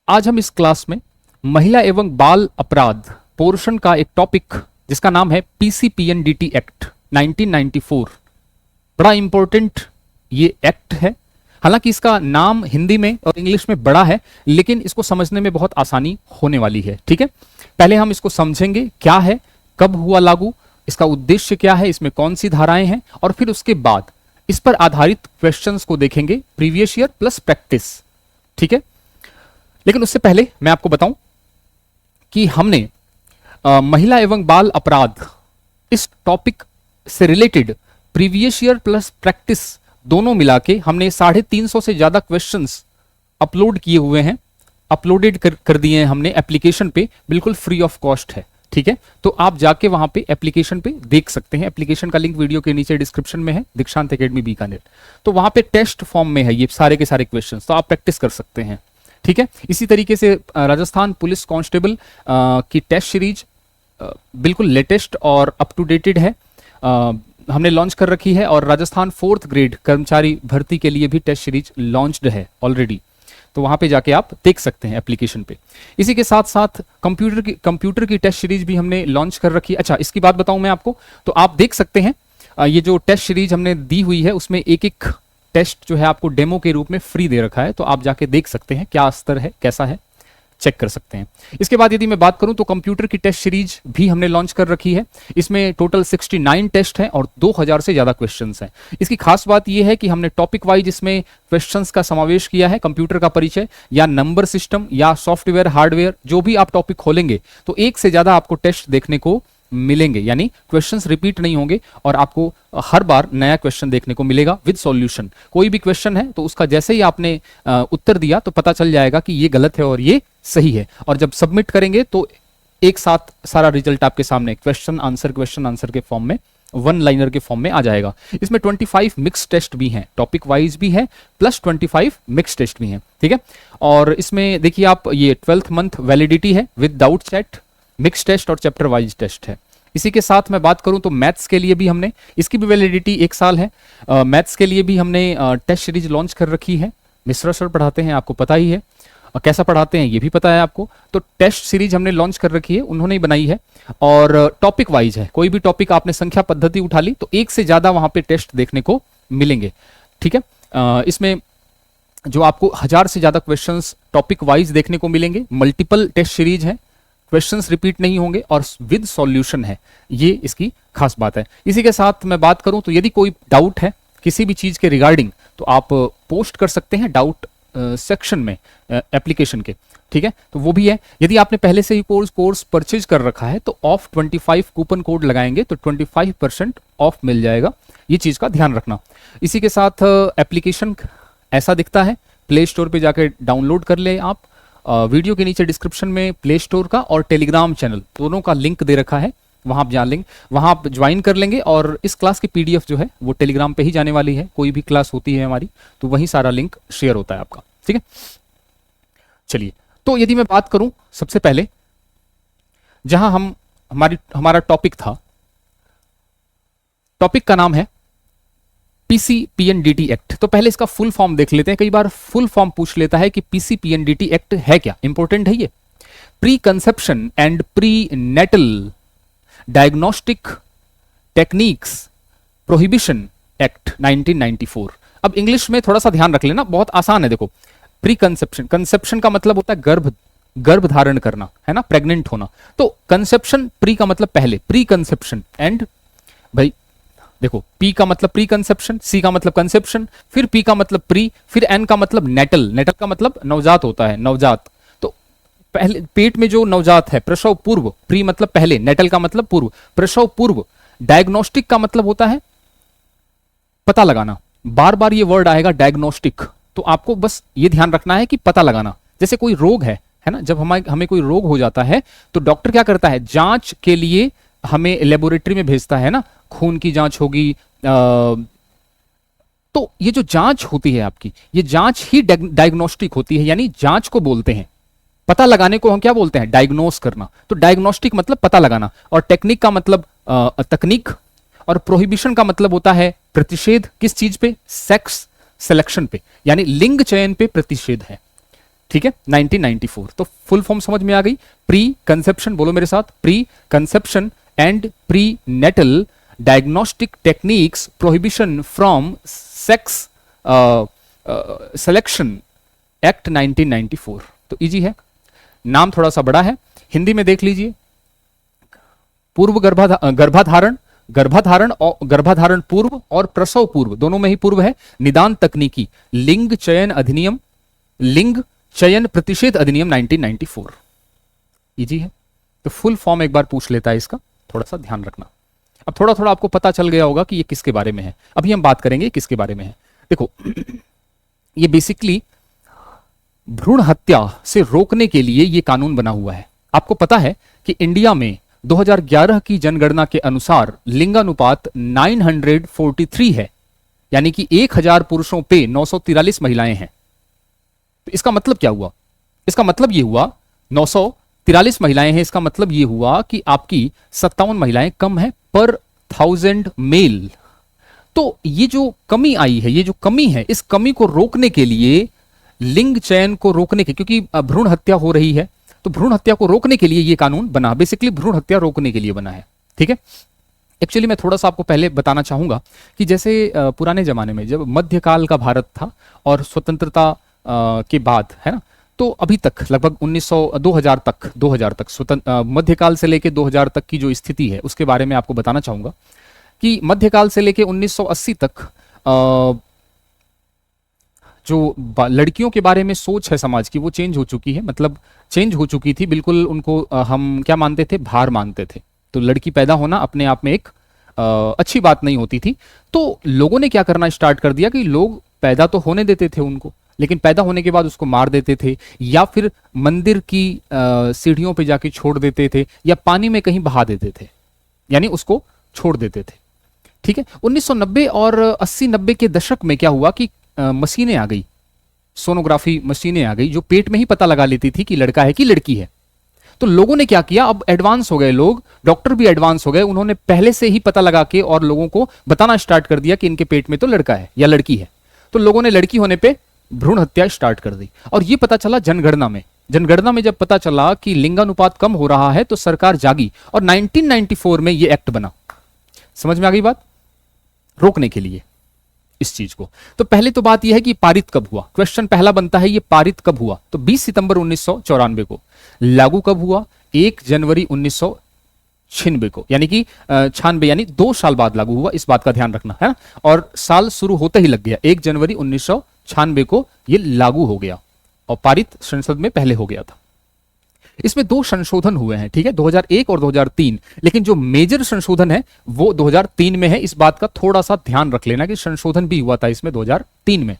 आज हम इस क्लास में महिला एवं बाल अपराध पोर्शन का एक टॉपिक जिसका नाम है पीसीपीएनडीटी एक्ट 1994। बड़ा इंपॉर्टेंट ये एक्ट है। हालांकि इसका नाम हिंदी में और इंग्लिश में बड़ा है, लेकिन इसको समझने में बहुत आसानी होने वाली है। ठीक है, पहले हम इसको समझेंगे क्या है, कब हुआ लागू, इसका उद्देश्य क्या है, इसमें कौन सी धाराएं हैं, और फिर उसके बाद इस पर आधारित क्वेश्चंस को देखेंगे, प्रीवियस ईयर प्लस प्रैक्टिस। ठीक है, लेकिन उससे पहले मैं आपको बताऊं कि हमने महिला एवं बाल अपराध इस टॉपिक से related previous year plus practice दोनों मिला के हमने 350 से ज्यादा क्वेश्चंस अपलोड किए हुए हैं, अपलोडेड कर दिए हैं हमने एप्लीकेशन पे, बिल्कुल फ्री ऑफ कॉस्ट है। ठीक है, तो आप जाके वहां पे एप्लीकेशन पे देख सकते हैं। एप्लीकेशन का लिंक वीडियो के नीचे डिस्क्रिप्शन में है, दीक्षांत एकेडमी बीकानेर। तो वहां पे टेस्ट फॉर्म में है ये सारे के सारे क्वेश्चंस, तो आप प्रैक्टिस कर सकते हैं। ठीक है, इसी तरीके से राजस्थान पुलिस कांस्टेबल की टेस्ट सीरीज बिल्कुल लेटेस्ट और अप टू डेटेड है, हमने लॉन्च कर रखी है। और राजस्थान 4th ग्रेड कर्मचारी भर्ती के लिए भी टेस्ट सीरीज लॉन्च्ड है ऑलरेडी, तो वहां पे जाके आप देख सकते हैं एप्लीकेशन पे। इसी के साथ साथ कंप्यूटर की टेस्ट सीरीज भी हमने लॉन्च कर रखी है। अच्छा, इसकी बात बताऊं मैं आपको, तो आप देख सकते हैं ये जो टेस्ट सीरीज हमने दी हुई है उसमें एक एक टेस्ट जो है आपको डेमो के रूप में फ्री दे रखा है, तो आप जाके देख सकते हैं क्या स्तर है, कैसा है, चेक कर सकते हैं। इसके बाद यदि मैं बात करूं तो कंप्यूटर की टेस्ट सीरीज भी हमने लॉन्च कर रखी है। इसमें टोटल 69 टेस्ट हैं और 2000 से ज्यादा क्वेश्चंस हैं। इसकी खास बात यह है कि हमने टॉपिक वाइज इसमें क्वेश्चंस का समावेश किया है। कंप्यूटर का परिचय या नंबर सिस्टम या सॉफ्टवेयर हार्डवेयर, जो भी आप टॉपिक खोलेंगे तो एक से ज्यादा आपको टेस्ट देखने को मिलेंगे, यानी क्वेश्चंस रिपीट नहीं होंगे और आपको हर बार नया क्वेश्चन देखने को मिलेगा विद सॉल्यूशन। कोई भी क्वेश्चन है तो उसका जैसे ही आपने उत्तर दिया तो पता चल जाएगा कि ये गलत है और ये सही है, और जब सबमिट करेंगे तो एक साथ सारा रिजल्ट आपके सामने क्वेश्चन आंसर के फॉर्म में, वन लाइनर के फॉर्म में आ जाएगा। इसमें 25 मिक्स टेस्ट भी हैं, टॉपिक वाइज भी है प्लस 25 मिक्स टेस्ट भी हैं। ठीक है, और इसमें देखिए आप, ये 12th मंथ वैलिडिटी है with doubt chat, mix test और चैप्टर वाइज टेस्ट है। इसी के साथ मैं बात करूं तो मैथ्स के लिए भी हमने, इसकी भी वैलिडिटी 1 साल है। मैथ्स के लिए भी हमने टेस्ट सीरीज लॉन्च कर रखी है। मिश्रा सर पढ़ाते हैं, आपको पता ही है, और कैसा पढ़ाते हैं ये भी पता है आपको। तो टेस्ट सीरीज हमने लॉन्च कर रखी है, उन्होंने ही बनाई है, और टॉपिक वाइज है। कोई भी टॉपिक आपने संख्या पद्धति उठा ली तो एक से ज्यादा वहां पे टेस्ट देखने को मिलेंगे। ठीक है, इसमें जो आपको 1000 से ज्यादा क्वेश्चंस टॉपिक वाइज देखने को मिलेंगे, मल्टीपल टेस्ट सीरीज है, क्वेश्चंस रिपीट नहीं होंगे और विद सॉल्यूशन है, ये इसकी खास बात है। इसी के साथ मैं बात करूं तो यदि कोई डाउट है किसी भी चीज के रिगार्डिंग तो आप पोस्ट कर सकते हैं डाउट सेक्शन में एप्लीकेशन के। ठीक है, तो वो भी है। यदि आपने पहले से ही कोर्स परचेज कर रखा है तो ऑफ 25 कूपन कोड लगाएंगे तो 25% ऑफ मिल जाएगा, ये चीज का ध्यान रखना। इसी के साथ एप्लीकेशन ऐसा दिखता है, प्ले स्टोर पे जाके डाउनलोड कर ले आप। वीडियो के नीचे डिस्क्रिप्शन में प्ले स्टोर का और टेलीग्राम चैनल दोनों का लिंक दे रखा है, वहां आप जान लेंगे, वहां आप ज्वाइन कर लेंगे और इस क्लास की पीडीएफ जो है वो टेलीग्राम पे ही जाने वाली है। कोई भी क्लास होती है हमारी तो वही सारा लिंक शेयर होता है आपका। ठीक है, चलिए, तो यदि मैं बात करूं सबसे पहले जहां हमारा टॉपिक था, टॉपिक का नाम है पीसीपीएनडीटी एक्ट। तो पहले इसका फुल फॉर्म देख लेते हैं, कई बार फुल फॉर्म पूछ लेता है कि पीसीपीएनडीटी एक्ट है क्या, इंपॉर्टेंट है ये। Pre conception and pre natal diagnostic techniques prohibition act 1994। अब इंग्लिश में थोड़ा सा ध्यान रख लेना, बहुत आसान है। देखो, प्री कंसेप्शन, कंसेप्शन का मतलब होता है गर्भ धारण करना, है ना, प्रेग्नेंट होना। तो कंसेप्शन, प्री का मतलब पहले, प्री कंसेप्शन, एंड भाई देखो, पी का मतलब प्री कंसेप्शन, सी का मतलब कंसेप्शन, फिर पी का मतलब प्री, फिर एन का मतलब नेटल, नेटल का मतलब नवजात होता है, नवजात। तो पहले पेट में जो नवजात है, प्रसव पूर्व, प्री मतलब पहले, नेटल का मतलब पूर्व, प्रसव पूर्व। डायग्नोस्टिक का मतलब होता है पता लगाना, बार बार ये वर्ड आएगा डायग्नोस्टिक, तो आपको बस ये ध्यान रखना है कि पता लगाना। जैसे कोई रोग है ना, जब हमें कोई रोग हो जाता है तो डॉक्टर क्या करता है, जांच के लिए हमें लेबोरेटरी में भेजता है ना, खून की जांच होगी। तो ये जो जांच होती है आपकी, ये जांच ही डायग्नोस्टिक होती है, यानी जांच को बोलते हैं। पता लगाने को हम क्या बोलते हैं, डायग्नोस करना। तो डायग्नोस्टिक मतलब पता लगाना, और टेक्निक का मतलब तकनीक, और प्रोहिबिशन का मतलब होता है प्रतिषेध। किस चीज पे, सेक्स सिलेक्शन पे, यानी लिंग चयन पे प्रतिषेध है। ठीक है, 1994। तो फुल फॉर्म समझ में आ गई। प्री कंसेप्शन, बोलो मेरे साथ, pre conception and pre natal diagnostic techniques prohibition from sex selection act 1994। तो इजी है, नाम थोड़ा सा बड़ा है, हिंदी में देख लीजिए। पूर्व गर्भाधारण, गर्भाधारण पूर्व और प्रसव पूर्व, दोनों में ही पूर्व है, निदान तकनीकी, लिंग चयन अधिनियम, लिंग चयन प्रतिषेध अधिनियम 1994। इजी है। तो फुल फॉर्म एक बार पूछ लेता है इसका, थोड़ा सा ध्यान रखना। अब थोड़ा थोड़ा आपको पता चल गया होगा कि ये किसके बारे में है। अभी हम बात करेंगे किसके बारे में है। देखो, ये बेसिकली भ्रूण हत्या से रोकने के लिए ये कानून बना हुआ है। आपको पता है कि इंडिया में 2011 की जनगणना के अनुसार लिंगानुपात 943 है, यानी कि 1000 पुरुषों पे 943 महिलाएं हैं। तो इसका मतलब क्या हुआ? इसका मतलब ये हुआ 943 महिलाएं हैं, इसका मतलब ये हुआ कि आपकी 57 महिलाएं कम है पर 1000 मेल। तो ये जो कमी आई है, ये जो कमी है, इस कमी को रोकने के लिए, लिंग चयन को रोकने के, क्योंकि भ्रूण हत्या हो रही है, तो भ्रूण हत्या को रोकने के लिए ये कानून बना। बेसिकली भ्रूण हत्या रोकने के लिए बना है, ठीक है। एक्चुअली मैं थोड़ा सा आपको पहले बताना चाहूंगा कि जैसे पुराने जमाने में जब मध्यकाल का भारत था और स्वतंत्रता के बाद, है ना, तो अभी तक लगभग 2000 तक स्वतंत्र मध्यकाल से लेके 2000 तक की जो स्थिति है उसके बारे में आपको बताना चाहूंगा कि मध्यकाल से लेके 1980 तक जो लड़कियों के बारे में सोच है समाज की, वो चेंज हो चुकी है। मतलब चेंज हो चुकी थी बिल्कुल। उनको हम क्या मानते थे? भार मानते थे। तो लड़की पैदा होना अपने आप में एक अच्छी बात नहीं होती थी। तो लोगों ने क्या करना स्टार्ट कर दिया कि लोग पैदा तो होने देते थे उनको, लेकिन पैदा होने के बाद उसको मार देते थे, या फिर मंदिर की सीढ़ियों पे जाके छोड़ देते थे, या पानी में कहीं बहा देते थे, यानी उसको छोड़ देते थे, ठीक है। 1990 और 80-90 के दशक में क्या हुआ कि मशीनें आ गई, सोनोग्राफी मशीनें आ गई, जो पेट में ही पता लगा लेती थी कि लड़का है कि लड़की है। तो लोगों ने क्या किया, अब एडवांस हो गए लोग, डॉक्टर भी एडवांस हो गए, उन्होंने पहले से ही पता लगा के और लोगों को बताना स्टार्ट कर दिया कि इनके पेट में तो लड़का है या लड़की है। तो लोगों ने लड़की होने पे भ्रूण हत्या स्टार्ट कर दी। और ये पता चला जनगणना में जब पता चला कि लिंगानुपात कम हो रहा है तो सरकार जागी और 1994 में ये एक्ट बना। समझ में आ गई बात? रोकने के लिए इस चीज को। तो पहले तो बात यह है कि पारित कब हुआ। क्वेश्चन पहला बनता है, ये पारित कब हुआ? तो 20 सितंबर 1994 को। लागू कब हुआ? 1 जनवरी 1996 को, यानी कि 96, यानी 2 साल बाद लागू हुआ। इस बात का ध्यान रखना है ना। और साल शुरू होते ही लग गया, 1 जनवरी 1996 को ये लागू हो गया और पारित संसद में पहले हो गया था। इसमें 2 संशोधन हुए हैं, ठीक है, 2001 और 2003। लेकिन जो मेजर संशोधन है वो 2003 में है। इस बात का थोड़ा सा ध्यान रख लेना कि संशोधन भी हुआ था इसमें 2003 में।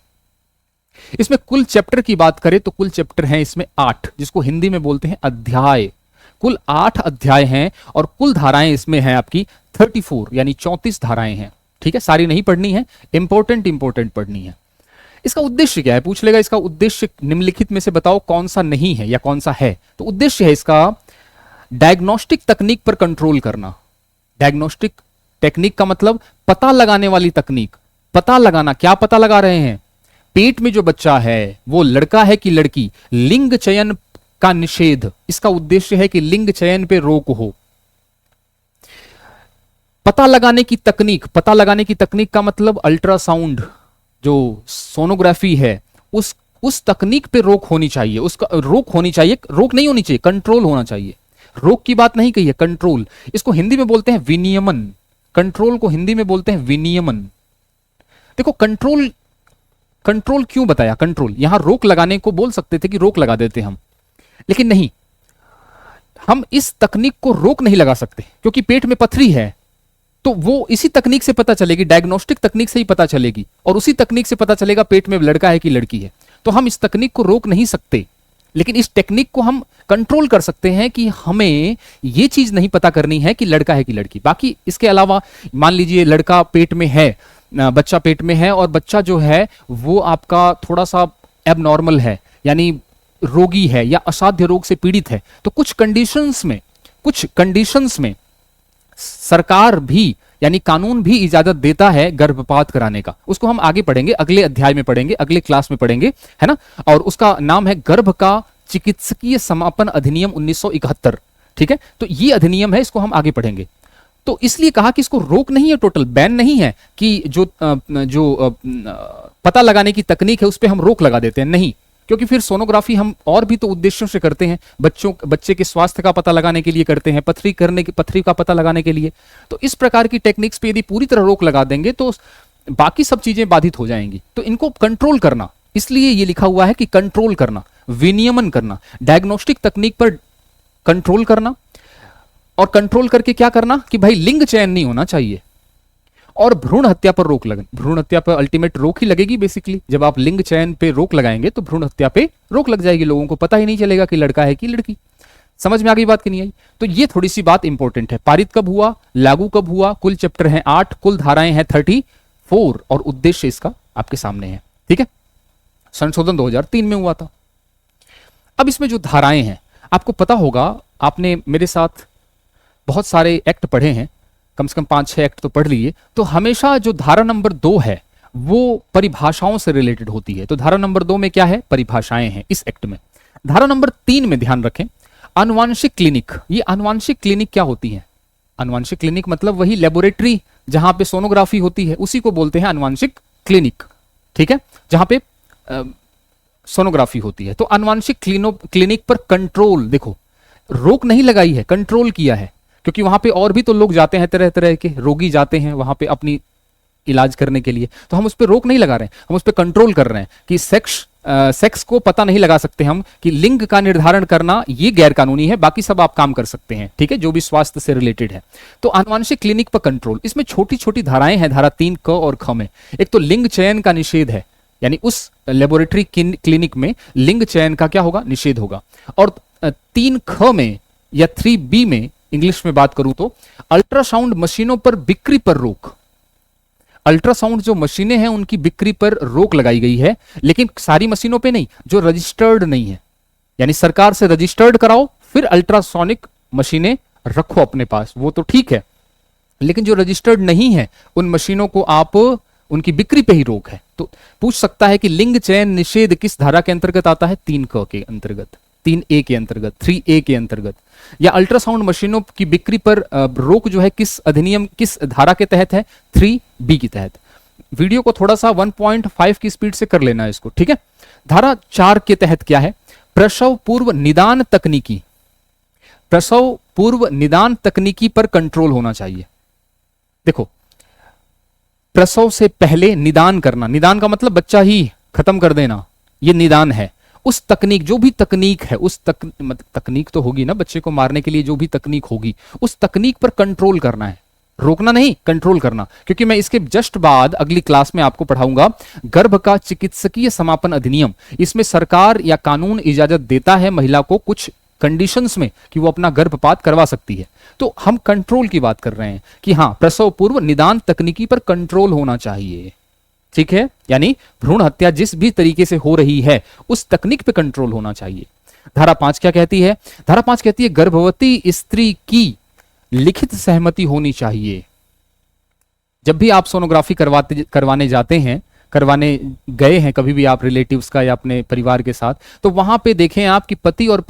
इसमें कुल चैप्टर की बात करें तो कुल चैप्टर हैं इसमें 8, जिसको हिंदी में बोलते हैं अध्याय। कुल 8 अध्याय हैं और कुल धाराएं इसमें हैं आपकी 34, यानी 34 धाराएं हैं, ठीक है। सारी नहीं पढ़नी है, इंपॉर्टेंट पढ़नी है। इसका उद्देश्य क्या है पूछ लेगा। इसका उद्देश्य निम्नलिखित में से बताओ कौन सा नहीं है या कौन सा है। तो उद्देश्य है इसका डायग्नोस्टिक तकनीक पर कंट्रोल करना। डायग्नोस्टिक टेक्निक का मतलब पता लगाने वाली तकनीक। पता लगाना, क्या पता लगा रहे हैं? पेट में जो बच्चा है वो लड़का है कि लड़की। लिंग चयन का निषेध, इसका उद्देश्य है कि लिंग चयन पे रोक हो। पता लगाने की तकनीक का मतलब अल्ट्रासाउंड, जो सोनोग्राफी है, उस तकनीक पे रोक होनी चाहिए। उसका रोक होनी चाहिए, रोक नहीं होनी चाहिए, कंट्रोल होना चाहिए। रोक की बात नहीं कही है, कंट्रोल। इसको हिंदी में बोलते हैं विनियमन। कंट्रोल को हिंदी में बोलते हैं विनियमन। देखो कंट्रोल क्यों बताया? कंट्रोल, यहां रोक लगाने को बोल सकते थे कि रोक लगा देते हम, लेकिन नहीं, हम इस तकनीक को रोक नहीं लगा सकते क्योंकि पेट में पथरी है। तो वो इसी तकनीक से पता चलेगी, डायग्नोस्टिक तकनीक से ही पता चलेगी, और उसी तकनीक से पता चलेगा पेट में लड़का है कि लड़की है। तो हम इस तकनीक को रोक नहीं सकते, लेकिन इस टेक्निक को हम कंट्रोल कर सकते हैं कि हमें ये चीज नहीं पता करनी है कि लड़का है कि लड़की। बाकी इसके अलावा मान लीजिए लड़का पेट में है, बच्चा पेट में है, और बच्चा जो है वो आपका थोड़ा सा एबनॉर्मल है, यानी रोगी है या असाध्य रोग से पीड़ित है। तो कुछ कंडीशंस में सरकार भी यानी कानून भी इजाजत देता है गर्भपात कराने का। उसको हम आगे पढ़ेंगे, अगले अध्याय में पढ़ेंगे, अगले क्लास में पढ़ेंगे, है ना। और उसका नाम है गर्भ का चिकित्सकीय समापन अधिनियम 1971। ठीक है, तो ये अधिनियम है, इसको हम आगे पढ़ेंगे। तो इसलिए कहा कि इसको रोक नहीं है, टोटल बैन नहीं है कि जो पता लगाने की तकनीक है उस पर हम रोक लगा देते हैं, नहीं, क्योंकि फिर सोनोग्राफी हम और भी तो उद्देश्यों से करते हैं, बच्चे के स्वास्थ्य का पता लगाने के लिए करते हैं, पथरी का पता लगाने के लिए। तो इस प्रकार की टेक्निक्स पे यदि पूरी तरह रोक लगा देंगे तो बाकी सब चीजें बाधित हो जाएंगी। तो इनको कंट्रोल करना, इसलिए ये लिखा हुआ है कि कंट्रोल करना, विनियमन करना, डायग्नोस्टिक तकनीक पर कंट्रोल करना, और कंट्रोल करके क्या करना कि भाई लिंग चयन नहीं होना चाहिए, और भ्रूण हत्या पर रोक लगे। भ्रूण हत्या पर अल्टीमेट रोक ही लगेगी बेसिकली। जब आप लिंग चयन पे रोक लगाएंगे तो भ्रूण हत्या पे रोक लग जाएगी, लोगों को पता ही नहीं चलेगा कि लड़का है कि लड़की। समझ में आ गई बात कि नहीं आई? तो ये थोड़ी सी बात इंपॉर्टेंट है। पारित कब हुआ, लागू कब हुआ, कुल चैप्टर हैं 8, कुल धाराएं हैं 34, और उद्देश्य इसका आपके सामने है। ठीक है, संशोधन 2003 में हुआ था। अब इसमें जो धाराएं हैं, आपको पता होगा, आपने मेरे साथ बहुत सारे एक्ट पढ़े हैं, कम से कम 5-6 एक्ट तो पढ़ लिए। तो हमेशा जो धारा नंबर 2 है वो परिभाषाओं से रिलेटेड होती है। तो धारा नंबर 2 में क्या है, परिभाषाएं हैं इस एक्ट में। धारा नंबर 3 में ध्यान रखें, आनुवांशिक क्लिनिक। ये आनुवांशिक क्लिनिक क्या होती है? आनुवांशिक क्लिनिक मतलब वही लेबोरेटरी जहां पे सोनोग्राफी होती है, उसी को बोलते हैं आनुवांशिक क्लिनिक। ठीक है, जहां पे सोनोग्राफी होती है। तो आनुवांशिक क्लिनिक पर कंट्रोल, देखो रोक नहीं लगाई है, कंट्रोल किया है, क्योंकि वहां पे और भी तो लोग जाते हैं, तरह तरह के रोगी जाते हैं वहां पे अपनी इलाज करने के लिए। तो हम उस पर रोक नहीं लगा रहे हैं, हम उस पर कंट्रोल कर रहे हैं कि सेक्स को पता नहीं लगा सकते हम, कि लिंग का निर्धारण करना ये गैर कानूनी है, बाकी सब आप काम कर सकते हैं। ठीक है, जो भी स्वास्थ्य से रिलेटेड है। तो आनुवांशिक क्लिनिक पर कंट्रोल, इसमें छोटी छोटी धाराएं हैं, धारा 3 क और ख में। एक तो लिंग चयन का निषेध है, यानी उस लेबोरेटरी क्लिनिक में लिंग चयन का क्या होगा, निषेध होगा। और 3 ख में या 3B में इंग्लिश में बात करूं तो अल्ट्रासाउंड मशीनों पर बिक्री पर रोक। अल्ट्रासाउंड जो मशीनें हैं उनकी बिक्री पर रोक लगाई गई है, लेकिन सारी मशीनों पे नहीं, जो रजिस्टर्ड नहीं है, यानी सरकार से रजिस्टर्ड कराओ फिर अल्ट्रासोनिक मशीनें रखो अपने पास, वो तो ठीक है। लेकिन जो रजिस्टर्ड नहीं है उन मशीनों को आप, उनकी बिक्री पे ही रोक है। तो पूछ सकता है कि लिंग चयन निषेध किस धारा के अंतर्गत आता है? 3 क के अंतर्गत, 3A के अंतर्गत, 3A के अंतर्गत। या अल्ट्रासाउंड मशीनों की बिक्री पर रोक जो है किस अधिनियम, किस धारा के तहत है? 3B के तहत। वीडियो को थोड़ा सा 1.5 की स्पीड से कर लेना इसको, ठीक है। धारा 4 के तहत क्या है? प्रसव पूर्व निदान तकनीकी। प्रसव पूर्व निदान तकनीकी पर कंट्रोल होना चाहिए। देखो, प्रसव से पहले निदान करना, निदान का मतलब बच्चा ही खत्म कर देना, ये निदान है। उस तकनीक, जो भी तकनीक है, उस तकनीक तो होगी ना बच्चे को मारने के लिए, जो भी तकनीक होगी उस तकनीक पर कंट्रोल करना है, रोकना नहीं, कंट्रोल करना। क्योंकि मैं इसके जस्ट बाद अगली क्लास में आपको पढ़ाऊंगा गर्भ का चिकित्सकीय समापन अधिनियम। इसमें सरकार या कानून इजाजत देता है महिला को कुछ कंडीशंस में कि वो अपना गर्भपात करवा सकती है। तो हम कंट्रोल की बात कर रहे हैं कि हां, प्रसव पूर्व निदान तकनीकी पर कंट्रोल होना चाहिए, ठीक है। यानी भ्रूण हत्या जिस भी तरीके से हो रही है उस तकनीक पे कंट्रोल होना चाहिए। धारा 5 क्या कहती है? धारा 5 कहती है गर्भवती स्त्री की लिखित सहमति होनी चाहिए। जब भी आप सोनोग्राफी करवाने जाते हैं, करवाने गए हैं कभी भी आप रिलेटिव्स का या अपने परिवार के साथ, तो वहां पे देखें आप कि पति और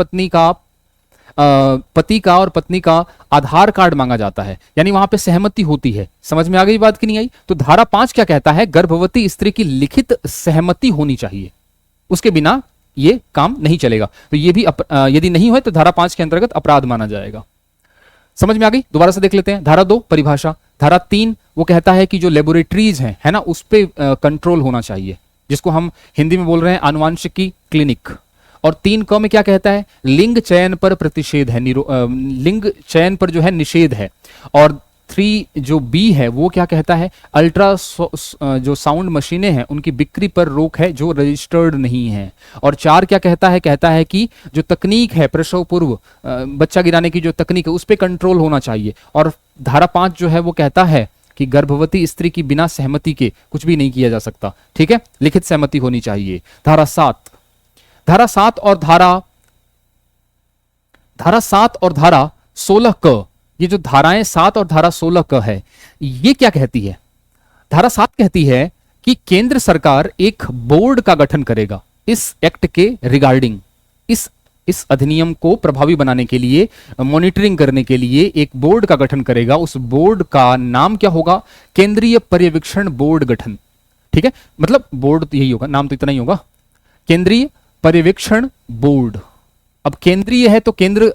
पत्नी का आधार कार्ड मांगा जाता है, यानी वहां पे सहमति होती है। समझ में आ गई बात कि नहीं आई? तो धारा 5 क्या कहता है? गर्भवती स्त्री की लिखित सहमति होनी चाहिए, उसके बिना ये काम नहीं चलेगा। तो ये भी यदि नहीं हो तो धारा 5 के अंतर्गत अपराध माना जाएगा। समझ में आ गई? दोबारा से देख लेते हैं। धारा 2 परिभाषा। धारा 3 वो कहता है कि जो लेबोरेटरीज हैं, है ना, उस पे कंट्रोल होना चाहिए, जिसको हम हिंदी में बोल रहे हैं आनुवांशिकी क्लिनिक। और 3 क में क्या कहता है? लिंग चयन पर प्रतिषेध है, लिंग चयन पर जो है निषेध है। और 3 जो बी है वो क्या कहता है? जो साउंड मशीनें हैं उनकी बिक्री पर रोक है जो रजिस्टर्ड नहीं है। और 4 क्या कहता है? कहता है कि जो तकनीक है प्रसव पूर्व बच्चा गिराने की जो तकनीक है उस पर कंट्रोल होना चाहिए। और धारा 5 जो है वो कहता है कि गर्भवती स्त्री की बिना सहमति के कुछ भी नहीं किया जा सकता, ठीक है, लिखित सहमति होनी चाहिए। धारा 7 और धारा 16 क ये जो धाराएं 7 और धारा 16 क है, ये क्या कहती है? धारा 7 कहती है कि केंद्र सरकार एक बोर्ड का गठन करेगा इस एक्ट के रिगार्डिंग, इस अधिनियम को प्रभावी बनाने के लिए, मॉनिटरिंग करने के लिए एक बोर्ड का गठन करेगा। उस बोर्ड का नाम क्या होगा? केंद्रीय पर्यवेक्षण बोर्ड गठन। ठीक है, मतलब बोर्ड तो यही होगा, नाम तो इतना ही होगा, केंद्रीय पर्यवेक्षण बोर्ड। अब केंद्रीय है तो केंद्र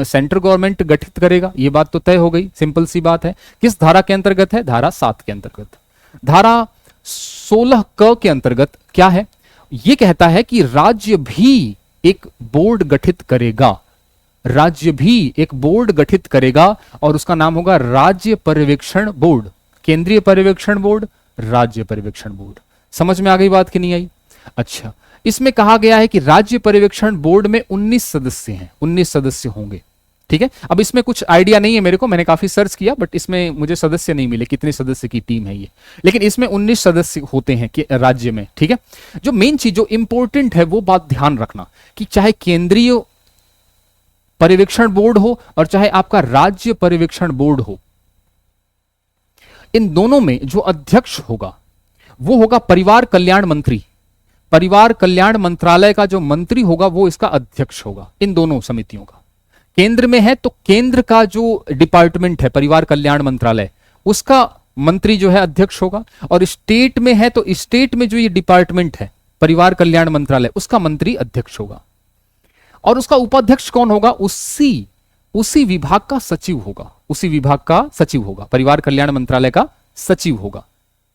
सेंट्रल गवर्नमेंट गठित करेगा, ये बात तो तय हो गई, सिंपल सी बात है। किस धारा के अंतर्गत है? धारा 7 के अंतर्गत। धारा 16 क के अंतर्गत क्या है? यह कहता है कि राज्य भी एक बोर्ड गठित करेगा, राज्य भी एक बोर्ड गठित करेगा और उसका नाम होगा राज्य पर्यवेक्षण बोर्ड। केंद्रीय पर्यवेक्षण बोर्ड, राज्य पर्यवेक्षण बोर्ड। समझ में आ गई बात कि नहीं आई? अच्छा, इसमें कहा गया है कि राज्य पर्यवेक्षण बोर्ड में 19 सदस्य हैं, 19 सदस्य होंगे। ठीक है, अब इसमें कुछ आइडिया नहीं है मेरे को, मैंने काफी सर्च किया बट इसमें मुझे सदस्य नहीं मिले, कितने सदस्य की टीम है ये, लेकिन इसमें 19 सदस्य होते हैं कि राज्य में। ठीक है, जो मेन चीज जो इंपॉर्टेंट है वो बात ध्यान रखना कि चाहे केंद्रीय पर्यवेक्षण बोर्ड हो और चाहे आपका राज्य पर्यवेक्षण बोर्ड हो, इन दोनों में जो अध्यक्ष होगा वो होगा परिवार कल्याण मंत्री। परिवार कल्याण मंत्रालय का जो मंत्री होगा वो इसका अध्यक्ष होगा, इन दोनों समितियों का। केंद्र में है तो केंद्र का जो डिपार्टमेंट है परिवार कल्याण मंत्रालय, उसका मंत्री जो है अध्यक्ष होगा, और स्टेट में है तो स्टेट में जो ये डिपार्टमेंट है परिवार कल्याण मंत्रालय, उसका मंत्री अध्यक्ष होगा। और उसका उपाध्यक्ष कौन होगा? उसी विभाग का सचिव होगा, उसी विभाग का सचिव होगा, परिवार कल्याण मंत्रालय का सचिव होगा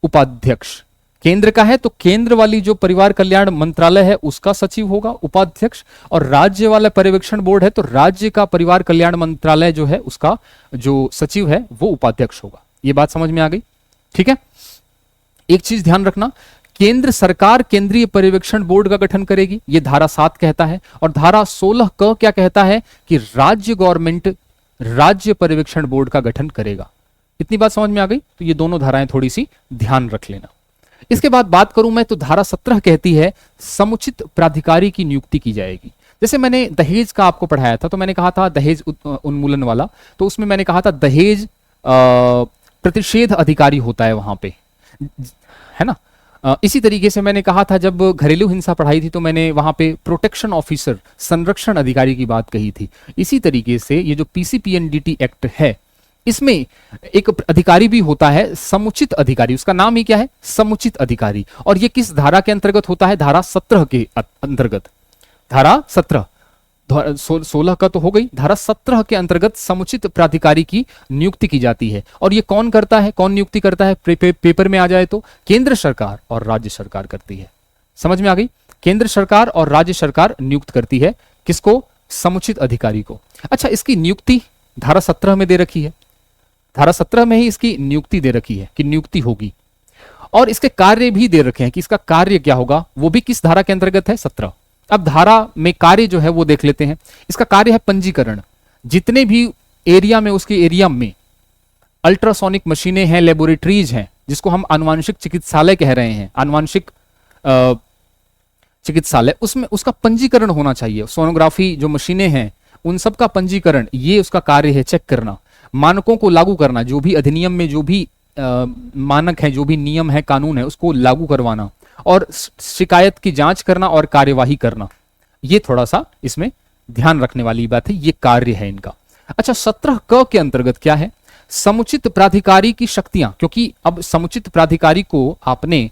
उपाध्यक्ष। केंद्र का है तो केंद्र वाली जो परिवार कल्याण मंत्रालय है उसका सचिव होगा उपाध्यक्ष, और राज्य वाला पर्यवेक्षण बोर्ड है तो राज्य का परिवार कल्याण मंत्रालय जो है उसका जो सचिव है वो उपाध्यक्ष होगा। ये बात समझ में आ गई? ठीक है, एक चीज ध्यान रखना, केंद्र सरकार केंद्रीय पर्यवेक्षण बोर्ड का गठन करेगी, ये धारा 7 कहता है, और धारा 16 क क्या कहता है कि राज्य गवर्नमेंट राज्य पर्यवेक्षण बोर्ड का गठन करेगा। इतनी बात समझ में आ गई? तो ये दोनों धाराएं थोड़ी सी ध्यान रख लेना। इसके बाद बात करूं मैं तो धारा 17 कहती है समुचित प्राधिकारी की नियुक्ति की जाएगी। जैसे मैंने दहेज का आपको पढ़ाया था तो मैंने कहा था दहेज उन्मूलन वाला, तो उसमें मैंने कहा था दहेज प्रतिषेध अधिकारी होता है वहां पे, है ना। इसी तरीके से मैंने कहा था जब घरेलू हिंसा पढ़ाई थी तो मैंने वहां पे प्रोटेक्शन ऑफिसर संरक्षण अधिकारी की बात कही थी। इसी तरीके से ये जो पीसीपीएनडीटी एक्ट है इसमें एक अधिकारी भी होता है समुचित अधिकारी, उसका नाम ही क्या है? समुचित अधिकारी। और ये किस धारा के अंतर्गत होता है? धारा 17 के अंतर्गत। धारा 17, 16 का तो हो गई, धारा 17 के अंतर्गत समुचित प्राधिकारी की नियुक्ति की जाती है। और ये कौन करता है, कौन नियुक्ति करता है? पेपर में आ जाए तो केंद्र सरकार और राज्य सरकार करती है। समझ में आ गई? केंद्र सरकार और राज्य सरकार नियुक्त करती है किसको? समुचित अधिकारी को। अच्छा, इसकी नियुक्ति धारा 17 में दे रखी है, धारा 17 में ही इसकी नियुक्ति दे रखी है कि नियुक्ति होगी, और इसके कार्य भी दे रखे हैं कि इसका कार्य क्या होगा, वो भी किस धारा के अंतर्गत है? 17। अब धारा में कार्य जो है वो देख लेते हैं। इसका कार्य है पंजीकरण, जितने भी एरिया में उसके एरिया में अल्ट्रासोनिक मशीनें हैं, लेबोरेटरीज हैं, जिसको हम आनुवांशिक चिकित्सालय कह रहे हैं, आनुवांशिक चिकित्सालय, उसमें उसका पंजीकरण होना चाहिए। सोनोग्राफी जो मशीनें हैं उन सब का पंजीकरण, ये उसका कार्य है, चेक करना, मानकों को लागू करना, जो भी अधिनियम में जो भी मानक है, जो भी नियम है, कानून है, उसको लागू करवाना, और शिकायत की जांच करना और कार्यवाही करना। ये थोड़ा सा इसमें ध्यान रखने वाली बात है, ये कार्य है इनका। अच्छा, 17 क के अंतर्गत क्या है? समुचित प्राधिकारी की शक्तियां। क्योंकि अब समुचित प्राधिकारी को आपने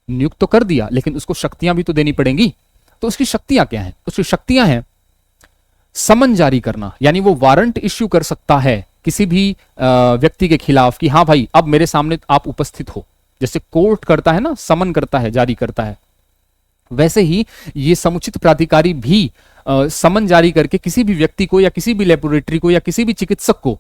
नियुक्त तो कर दिया, लेकिन उसको शक्तियां भी तो देनी पड़ेंगी। तो उसकी शक्तियां क्या है? उसकी शक्तियां हैं समन जारी करना, यानी वो वारंट इश्यू कर सकता है किसी भी व्यक्ति के खिलाफ कि हाँ भाई अब मेरे सामने आप उपस्थित हो। जैसे कोर्ट करता है ना, समन करता है, जारी करता है, वैसे ही ये समुचित प्राधिकारी भी समन जारी करके किसी भी व्यक्ति को या किसी भी लेबोरेटरी को या किसी भी चिकित्सक को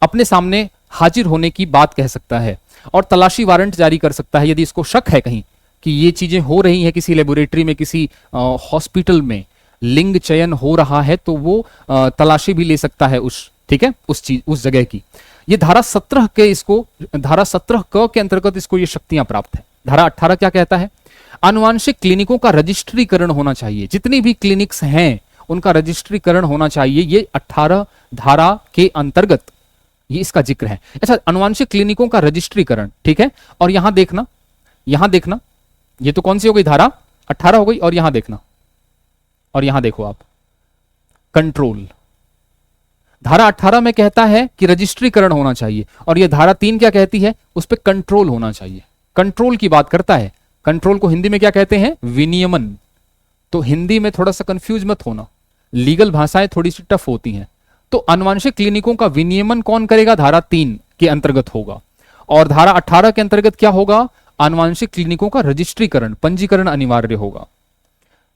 अपने सामने हाजिर होने की बात कह सकता है, और तलाशी वारंट जारी कर सकता है यदि इसको शक है कहीं कि ये चीजें हो रही हैं किसी लेबोरेटरी में, किसी हॉस्पिटल में लिंग चयन हो रहा है, तो वो तलाशी भी ले सकता है ठीक है, उस जगह की। ये धारा 17 के इसको, धारा 17 क के अंतर्गत इसको ये शक्तियां प्राप्त है। धारा 18 क्या कहता है? आनुवांशिक क्लिनिकों का रजिस्ट्रीकरण होना चाहिए। जितनी भी क्लिनिक्स हैं उनका रजिस्ट्रीकरण होना चाहिए। ये 18 धारा के अंतर्गत ये इसका जिक्र है। अच्छा, आनुवांशिक क्लिनिकों का रजिस्ट्रीकरण, ठीक है। और यहां देखना, यहां देखना, ये तो कौन सी हो गई, धारा 18 हो गई। और यहां देखना, और यहां देखो आप, कंट्रोल। धारा 18 में कहता है कि रजिस्ट्रीकरण होना चाहिए, और यह धारा 3 क्या कहती है, उस पर कंट्रोल होना चाहिए। कंट्रोल की बात करता है। कंट्रोल को हिंदी में क्या कहते हैं, विनियमन। तो हिंदी में थोड़ा सा कंफ्यूज मत होना, लीगल भाषाएं थोड़ी सी टफ होती हैं। तो आनुवांशिक क्लिनिकों का विनियमन कौन करेगा, धारा 3 के अंतर्गत होगा। और धारा 18 के अंतर्गत क्या होगा, आनुवांशिक क्लिनिकों का रजिस्ट्रीकरण, पंजीकरण अनिवार्य होगा।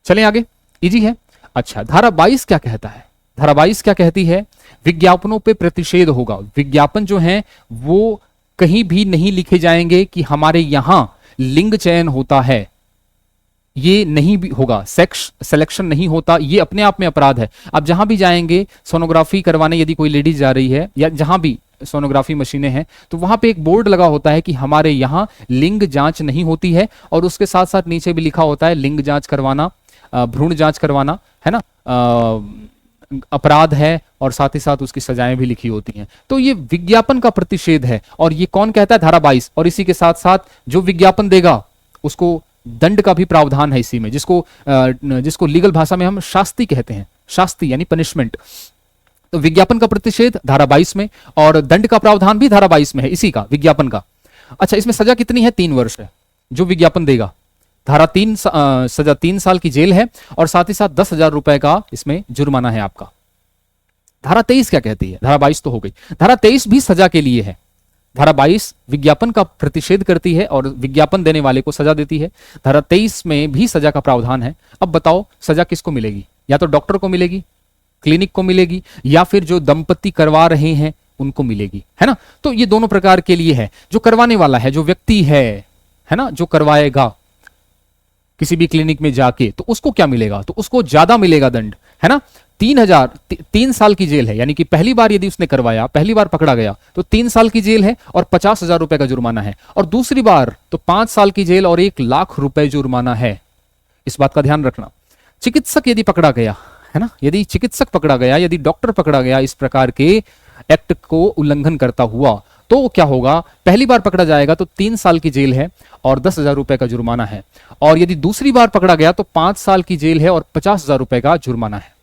चलें आगे, इजी है। अच्छा, धारा 22 क्या कहता है, धारा 22 क्या कहती है, विज्ञापनों पे प्रतिषेध होगा। विज्ञापन जो है वो कहीं भी नहीं लिखे जाएंगे कि हमारे यहां लिंग चयन होता है, ये नहीं भी होगा, सेक्स सिलेक्शन नहीं होता, ये अपने आप में अपराध है। आप जहां भी जाएंगे सोनोग्राफी करवाने, यदि कोई लेडीज जा रही है या जहां भी सोनोग्राफी मशीनें हैं, तो वहां पे एक बोर्ड लगा होता है कि हमारे यहां लिंग जांच नहीं होती है, और उसके साथ साथ नीचे भी लिखा होता है लिंग जांच करवाना, भ्रूण जांच करवाना, है ना, अपराध है, और साथ ही साथ उसकी सजाएं भी लिखी होती हैं। तो ये विज्ञापन का प्रतिषेध है, और ये कौन कहता है, धारा 22। और इसी के साथ साथ जो विज्ञापन देगा उसको दंड का भी प्रावधान है इसी में, जिसको लीगल भाषा में हम शास्ति कहते हैं, शास्ति यानी पनिशमेंट। तो विज्ञापन का प्रतिषेध धारा 22 में, और दंड का प्रावधान भी धारा 22 में है, इसी का, विज्ञापन का। अच्छा, इसमें सजा कितनी है, 3 वर्ष है जो विज्ञापन देगा। धारा 3 सजा 3 साल की जेल है, और साथ ही साथ 10,000 रुपए का इसमें जुर्माना है आपका। धारा 23 क्या कहती है, धारा 22 तो हो गई, धारा 23 भी सजा के लिए है। धारा 22 विज्ञापन का प्रतिषेध करती है और विज्ञापन देने वाले को सजा देती है। धारा 23 में भी सजा का प्रावधान है। अब बताओ सजा किसको मिलेगी, या तो डॉक्टर को मिलेगी, क्लिनिक को मिलेगी, या फिर जो दंपति करवा रहे हैं उनको मिलेगी, है ना। तो ये दोनों प्रकार के लिए है। जो करवाने वाला है, जो व्यक्ति है ना, जो करवाएगा किसी भी क्लिनिक में जाके, तो उसको क्या मिलेगा, तो उसको ज्यादा मिलेगा दंड, है ना। 3 साल की जेल है, यानी कि पहली बार यदि उसने करवाया, पहली बार पकड़ा गया तो 3 साल की जेल है और 50,000 रुपए का जुर्माना है, और दूसरी बार तो 5 साल की जेल और 1 लाख रुपए जुर्माना है। इस बात का ध्यान रखना। चिकित्सक यदि पकड़ा गया, है ना, यदि चिकित्सक पकड़ा गया, यदि डॉक्टर पकड़ा गया इस प्रकार के एक्ट को उल्लंघन करता हुआ, तो क्या होगा, पहली बार पकड़ा जाएगा तो 3 साल की जेल है और 10,000 रुपए का जुर्माना है, और यदि दूसरी बार पकड़ा गया तो 5 साल की जेल है और 50,000 रुपए का जुर्माना है।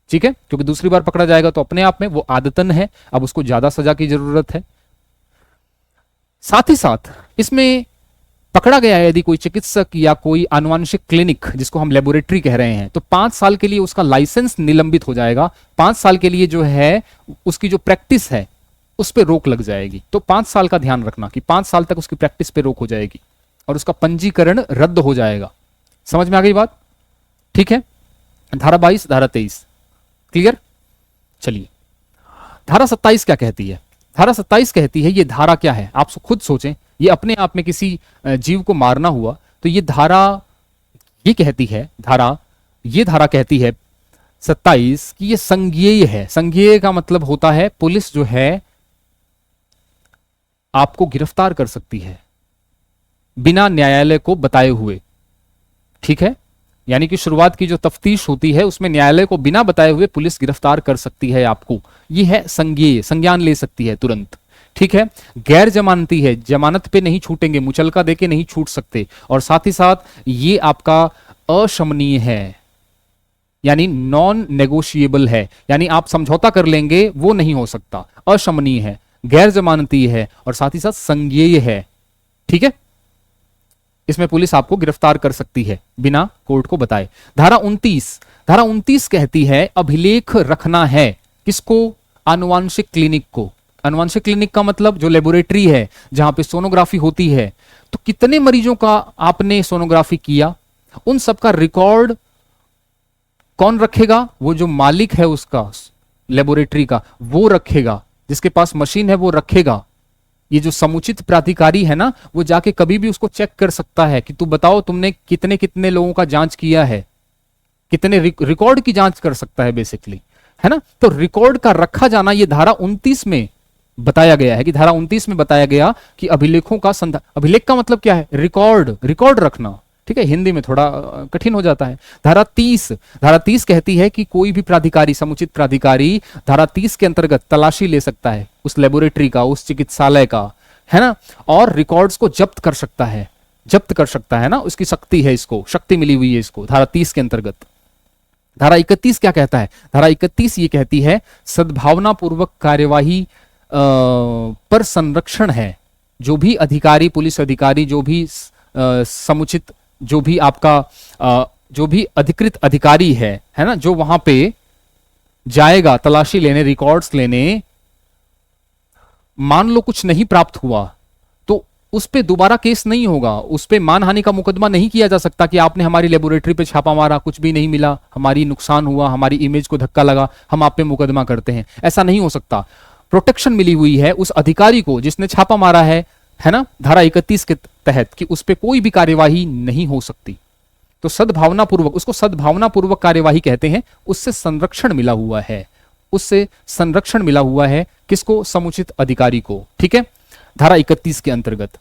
ठीक है, क्योंकि दूसरी बार पकड़ा जाएगा तो अपने आप में वो आदतन है, अब उसको ज्यादा सजा की जरूरत है। साथ ही साथ इसमें पकड़ा गया है यदि कोई चिकित्सक या कोई आनुवांशिक क्लिनिक, जिसको हम लेबोरेटरी कह रहे हैं, तो 5 साल के लिए उसका लाइसेंस निलंबित हो जाएगा। 5 साल के लिए जो है उसकी जो प्रैक्टिस है उस पर रोक लग जाएगी। तो 5 साल का ध्यान रखना कि 5 साल तक उसकी प्रैक्टिस पे रोक हो जाएगी और उसका पंजीकरण रद्द हो जाएगा। समझ में आ गई बात, ठीक है। धारा 22, धारा 23 क्लियर। चलिए, धारा 27 क्या कहती है, धारा 27 कहती है, ये धारा क्या है आप खुद सोचें, ये अपने आप में किसी जीव को मारना हुआ, तो ये धारा ये कहती है, ये धारा कहती है 27 कि ये संज्ञेय है। संज्ञेय का मतलब होता है पुलिस जो है आपको गिरफ्तार कर सकती है बिना न्यायालय को बताए हुए। ठीक है, यानी कि शुरुआत की जो तफ्तीश होती है उसमें न्यायालय को बिना बताए हुए पुलिस गिरफ्तार कर सकती है आपको। ये है संज्ञेय, संज्ञान ले सकती है तुरंत। ठीक है, गैर जमानती है, जमानत पे नहीं छूटेंगे, मुचलका देके नहीं छूट सकते, और साथ ही साथ ये आपका अशमनीय है, यानी नॉन नेगोशिएबल है, यानी आप समझौता कर लेंगे वो नहीं हो सकता, अशमनीय है, गैर जमानती है, और साथ ही साथ संज्ञेय है। ठीक है, इसमें पुलिस आपको गिरफ्तार कर सकती है बिना कोर्ट को बताए। धारा 29 कहती है अभिलेख रखना है, किसको, आनुवांशिक क्लिनिक को। आनुवांशिक क्लिनिक का मतलब जो लेबोरेटरी है जहां पे सोनोग्राफी होती है, तो कितने मरीजों का आपने सोनोग्राफी किया, उन सबका रिकॉर्ड कौन रखेगा, वो जो मालिक है उसका लेबोरेटरी का वो रखेगा, जिसके पास मशीन है वो रखेगा। ये जो समुचित प्राधिकारी है ना, वो जाके कभी भी उसको चेक कर सकता है कि तू बताओ तुमने कितने कितने लोगों का जांच किया है, कितने रिकॉर्ड की जांच कर सकता है बेसिकली, है ना। तो रिकॉर्ड का रखा जाना ये धारा 29 में बताया गया है, कि धारा 29 में बताया गया कि अभिलेखों का अभिलेख का मतलब क्या है, रिकॉर्ड रखना, ठीक है, हिंदी में थोड़ा कठिन हो जाता है। धारा 30 कहती है कि कोई भी प्राधिकारी, समुचित प्राधिकारी धारा 30 के अंतर्गत तलाशी ले सकता है उस लेबोरेटरी का, उस चिकित्सालय का, है ना, और रिकॉर्ड्स को जब्त कर सकता है, ना, उसकी शक्ति है, इसको शक्ति मिली हुई है इसको धारा 30 के अंतर्गत। धारा 31 क्या कहता है? धारा 31 ये कहती है सद्भावना पूर्वक कार्यवाही पर संरक्षण है। जो भी अधिकारी, पुलिस अधिकारी, जो भी समुचित, जो भी आपका जो भी अधिकृत अधिकारी है ना, जो वहां पे जाएगा तलाशी लेने, रिकॉर्ड्स लेने, मान लो कुछ नहीं प्राप्त हुआ तो उस पे दोबारा केस नहीं होगा, उस पे मानहानि का मुकदमा नहीं किया जा सकता कि आपने हमारी लेबोरेटरी पे छापा मारा, कुछ भी नहीं मिला, हमारी नुकसान हुआ, हमारी इमेज को धक्का लगा, हम आप पे मुकदमा करते हैं, ऐसा नहीं हो सकता। प्रोटेक्शन मिली हुई है उस अधिकारी को जिसने छापा मारा है ना, धारा 31 के तहत, कि उस पे कोई भी कार्यवाही नहीं हो सकती। तो सद्भावना पूर्वक, उसको सद्भावना पूर्वक कार्यवाही कहते हैं, उससे संरक्षण मिला हुआ है, उससे संरक्षण मिला हुआ है किसको? समुचित अधिकारी को। ठीक है, धारा 31 के अंतर्गत।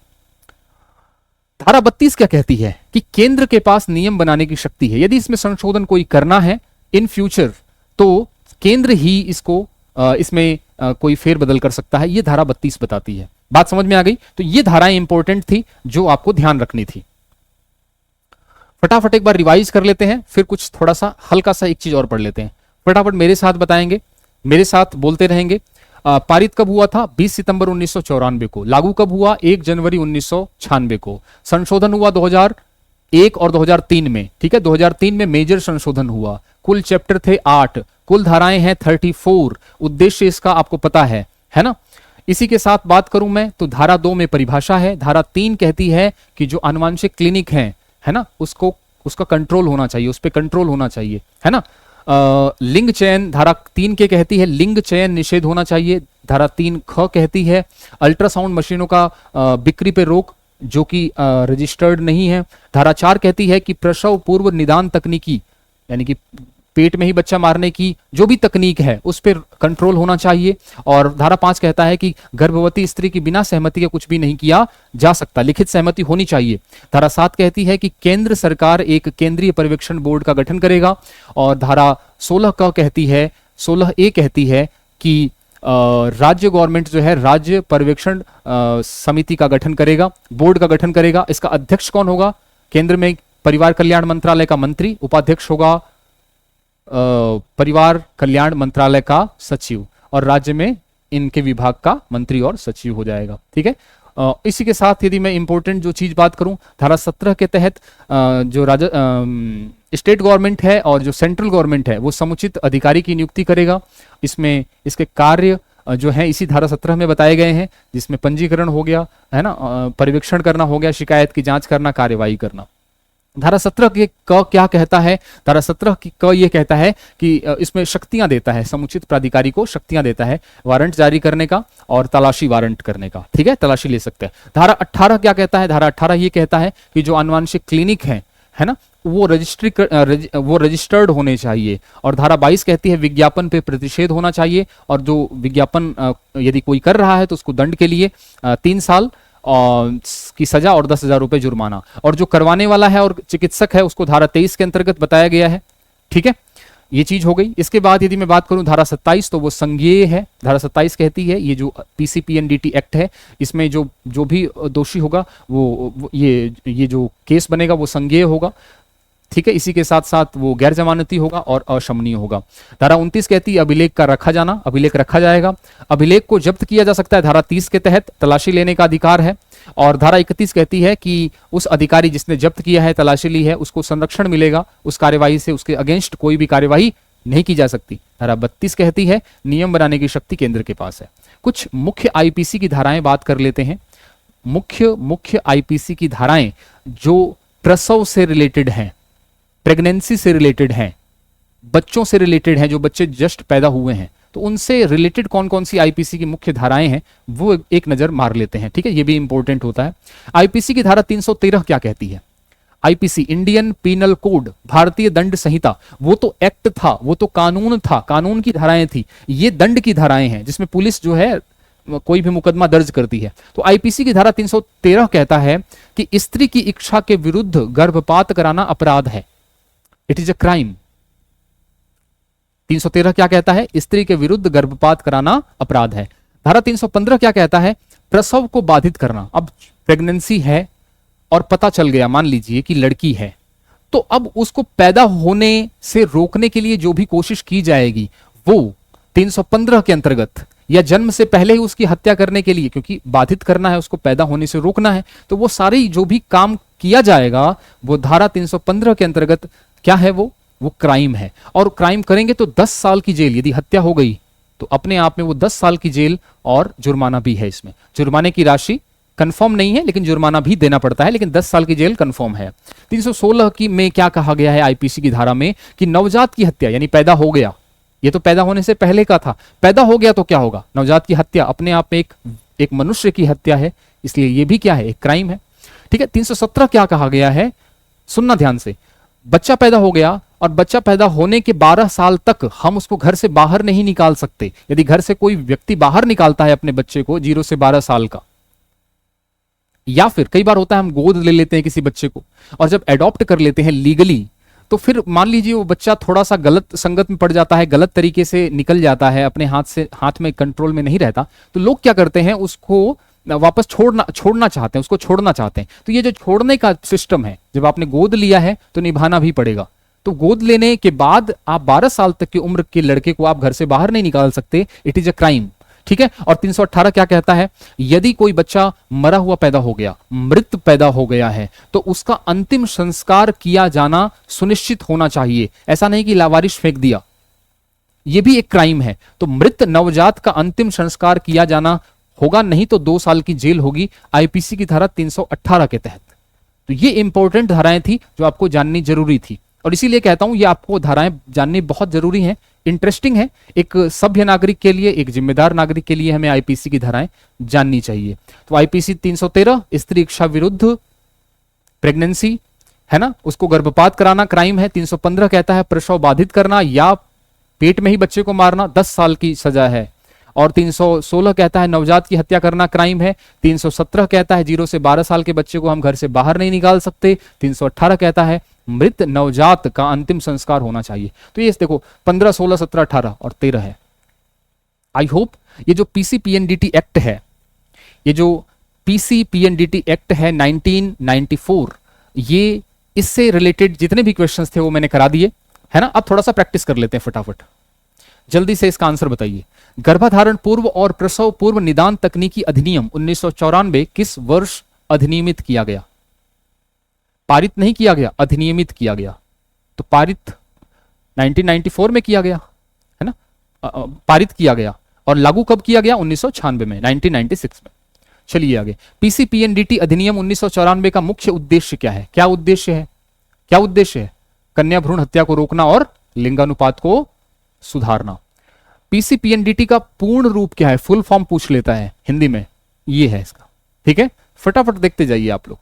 धारा 32 क्या कहती है? कि केंद्र के पास नियम बनाने की शक्ति है। यदि इसमें संशोधन कोई करना है इन फ्यूचर तो केंद्र ही इसको इसमें कोई फेरबदल कर सकता है, यह धारा 32 बताती है। बात समझ में आ गई? तो ये धाराएं इंपॉर्टेंट थी जो आपको ध्यान रखनी थी। फटाफट एक बार रिवाइज कर लेते हैं, फिर कुछ थोड़ा सा हल्का सा एक चीज और पढ़ लेते हैं। फटाफट मेरे साथ बताएंगे, मेरे साथ बोलते रहेंगे। पारित कब हुआ था? 20 सितंबर 1994 को। लागू कब हुआ? 1 जनवरी 1996 को। संशोधन हुआ 2001 और 2003 में। ठीक है, 2003 में मेजर संशोधन हुआ। कुल चैप्टर थे 8, कुल धाराएं हैं 34। उद्देश्य इसका आपको पता है ना। इसी के साथ बात करूं मैं तो धारा 2 में परिभाषा है। धारा 3 कहती है कि जो आनुवांशिक क्लिनिक है ना, उसका कंट्रोल होना चाहिए, उस पर कंट्रोल होना चाहिए, है ना। लिंग चयन धारा 3 के कहती है लिंग चयन निषेध होना चाहिए। धारा 3 ख कहती है अल्ट्रासाउंड मशीनों का बिक्री पे रोक जो कि रजिस्टर्ड नहीं है। धारा 4 कहती है कि प्रसव पूर्व निदान तकनीकी, यानी कि पेट में ही बच्चा मारने की जो भी तकनीक है उस पर कंट्रोल होना चाहिए। और धारा 5 कहता है कि गर्भवती स्त्री की बिना सहमति के कुछ भी नहीं किया जा सकता, लिखित सहमति होनी चाहिए। धारा 7 कहती है कि केंद्र सरकार एक केंद्रीय पर्यवेक्षण बोर्ड का गठन करेगा। और धारा 16 कहती है, 16A कहती है कि राज्य गवर्नमेंट जो है राज्य पर्यवेक्षण समिति का गठन करेगा, बोर्ड का गठन करेगा। इसका अध्यक्ष कौन होगा? केंद्र में परिवार कल्याण मंत्रालय का मंत्री, उपाध्यक्ष होगा परिवार कल्याण मंत्रालय का सचिव, और राज्य में इनके विभाग का मंत्री और सचिव हो जाएगा। ठीक है, इसी के साथ यदि मैं इंपॉर्टेंट जो चीज बात करूं, धारा 17 के तहत जो स्टेट गवर्नमेंट है और जो सेंट्रल गवर्नमेंट है वो समुचित अधिकारी की नियुक्ति करेगा। इसमें इसके कार्य जो है इसी धारा 17 में बताए गए हैं, जिसमें पंजीकरण हो गया, है ना, पर्यवेक्षण करना हो गया, शिकायत की जांच करना, कार्यवाही करना। धारा 17 के क क्या कहता है? धारा 17 की क ये कहता है कि इसमें शक्तियां देता है, समुचित प्राधिकारी को शक्तियां देता है वारंट जारी करने का और तलाशी वारंट करने का। ठीक है, तलाशी ले सकते हैं। धारा 18 क्या कहता है? धारा 18 ये कहता है कि जो आनुवांशिक क्लिनिक है ना, वो रजिस्टर्ड होने चाहिए। और धारा 22 कहती है विज्ञापन पे प्रतिषेध होना चाहिए, और जो विज्ञापन यदि कोई कर रहा है तो उसको दंड के लिए 3 साल की सजा और 10,000 रुपए जुर्माना। और जो करवाने वाला है और चिकित्सक है उसको धारा 23 के अंतर्गत बताया गया है। ठीक है, ये चीज हो गई। इसके बाद यदि मैं बात करूं धारा 27 तो वो संज्ञेय है। धारा 27 कहती है ये जो PCPNDT एक्ट है इसमें जो भी दोषी होगा वो ये जो केस बनेगा वो संज्ञेय होगा। ठीक है, इसी के साथ साथ वो गैर जमानती होगा और अशमनीय होगा। धारा 29 कहती है अभिलेख का रखा जाना, अभिलेख रखा जाएगा। अभिलेख को जब्त किया जा सकता है धारा 30 के तहत, तलाशी लेने का अधिकार है। और धारा 31 कहती है कि उस अधिकारी जिसने जब्त किया है, तलाशी ली है, उसको संरक्षण मिलेगा उस कार्यवाही से, उसके अगेंस्ट कोई भी कार्यवाही नहीं की जा सकती। धारा 32 कहती है नियम बनाने की शक्ति केंद्र के पास है। कुछ मुख्य IPC की धाराएं बात कर लेते हैं। मुख्य IPC की धाराएं जो प्रसव से रिलेटेड हैं, प्रेगनेंसी से रिलेटेड हैं, बच्चों से रिलेटेड हैं, जो बच्चे जस्ट पैदा हुए हैं, तो उनसे रिलेटेड कौन कौन सी IPC की मुख्य धाराएं हैं वो एक नजर मार लेते हैं। ठीक है, ये भी इंपॉर्टेंट होता है। IPC की धारा 313 क्या कहती है? IPC इंडियन पीनल कोड, भारतीय दंड संहिता, वो तो एक्ट था, वो तो कानून था, कानून की धाराएं थी। ये दंड की धाराएं हैं जिसमें पुलिस जो है कोई भी मुकदमा दर्ज करती है। तो आईपीसी की धारा 313 कहता है कि स्त्री की इच्छा के विरुद्ध गर्भपात कराना अपराध है, इट इज अ क्राइम। 313 क्या कहता है? स्त्री के विरुद्ध गर्भपात कराना अपराध है। धारा 315 क्या कहता है? प्रसव को बाधित करना। अब प्रेगनेंसी है और पता चल गया, मान लीजिए कि लड़की है, तो अब उसको पैदा होने से रोकने के लिए जो भी कोशिश की जाएगी वो 315 के अंतर्गत, या जन्म से पहले ही उसकी हत्या करने के लिए, क्योंकि बाधित करना है, उसको पैदा होने से रोकना है, तो वो सारी जो भी काम किया जाएगा वो धारा 315 के अंतर्गत क्या है? वो क्राइम है। और क्राइम करेंगे तो 10 साल की जेल, यदि हत्या हो गई तो अपने आप में वो 10 साल की जेल और जुर्माना भी है। इसमें जुर्माने की राशि कंफर्म नहीं है, लेकिन जुर्माना भी देना पड़ता है, लेकिन 10 साल की जेल कंफर्म है। 316 की में क्या कहा गया है आईपीसी की धारा में कि नवजात की हत्या, यानी पैदा हो गया, ये तो पैदा होने से पहले का था, पैदा हो गया तो क्या होगा? नवजात की हत्या अपने आप में एक मनुष्य की हत्या है, इसलिए ये भी क्या है? एक क्राइम है। ठीक है। 317 क्या कहा गया है? सुनना ध्यान से। बच्चा पैदा हो गया और बच्चा पैदा होने के 12 साल तक हम उसको घर से बाहर नहीं निकाल सकते। यदि घर से कोई व्यक्ति बाहर निकालता है अपने बच्चे को 0 से 12 साल का, या फिर कई बार होता है हम गोद ले लेते हैं किसी बच्चे को और जब एडॉप्ट कर लेते हैं लीगली, तो फिर मान लीजिए वो बच्चा थोड़ा सा गलत संगत में पड़ जाता है, गलत तरीके से निकल जाता है, अपने हाथ में कंट्रोल में नहीं रहता, तो लोग क्या करते हैं? उसको वापस छोड़ना चाहते हैं, उसको छोड़ना चाहते हैं। तो ये जो छोड़ने का सिस्टम है, जब आपने गोद लिया है तो निभाना भी पड़ेगा। तो गोद लेने के बाद आप 12 साल तक की उम्र के लड़के को आप घर से बाहर नहीं निकाल सकते, इट इज अ क्राइम। ठीक है। और 318 क्या कहता है? यदि कोई बच्चा मरा हुआ पैदा हो गया, मृत पैदा हो गया है, तो उसका अंतिम संस्कार किया जाना सुनिश्चित होना चाहिए। ऐसा नहीं कि लावारिश फेंक दिया, यह भी एक क्राइम है। तो मृत नवजात का अंतिम संस्कार किया जाना होगा, नहीं तो 2 साल की जेल होगी आईपीसी की धारा 318 के तहत। तो ये इंपॉर्टेंट धाराएं थी जो आपको जाननी जरूरी थी, और इसीलिए कहता हूं ये आपको धाराएं जाननी बहुत जरूरी हैं, इंटरेस्टिंग है। एक सभ्य नागरिक के लिए, एक जिम्मेदार नागरिक के लिए हमें आईपीसी की धाराएं जाननी चाहिए। तो आईपीसी 313 स्त्री इच्छा विरुद्ध प्रेगनेंसी है ना, उसको गर्भपात कराना क्राइम है। 315 कहता है प्रसव बाधित करना या पेट में ही बच्चे को मारना 10 साल की सजा है। और 316 कहता है नवजात की हत्या करना क्राइम है। 317 कहता है 0 से 12 साल के बच्चे को हम घर से बाहर नहीं निकाल सकते। 318 कहता है मृत नवजात का अंतिम संस्कार होना चाहिए। तो ये देखो 15, 16, 17, 18 और 13 है। आई होप ये जो पीसीपीएनडीटी एक्ट है, ये जो पीसीपीएनडीटी एक्ट है 1994, ये इससे रिलेटेड जितने भी क्वेश्चंस थे वो मैंने करा दिए है ना। अब थोड़ा सा प्रैक्टिस कर लेते हैं फटाफट, जल्दी से इसका आंसर बताइए। गर्भाधारण पूर्व और प्रसव पूर्व निदान तकनीकी अधिनियम 1994 किस वर्ष अधिनियमित किया गया? पारित नहीं किया गया, अधिनियमित किया गया। तो पारित 1994 में किया गया है ना, पारित किया गया। और लागू कब किया गया? 1996 में, 1996 में। चलिए आगे। पीसीपीएनडीटी अधिनियम 1994 का मुख्य उद्देश्य क्या है? क्या उद्देश्य है? क्या उद्देश्य है? कन्या भ्रूण हत्या को रोकना और लिंगानुपात को सुधारना। पीसीपीएनडीटी का पूर्ण रूप क्या है? फुल फॉर्म पूछ लेता है हिंदी में, ये है इसका। ठीक है, फटाफट देखते जाइए आप लोग।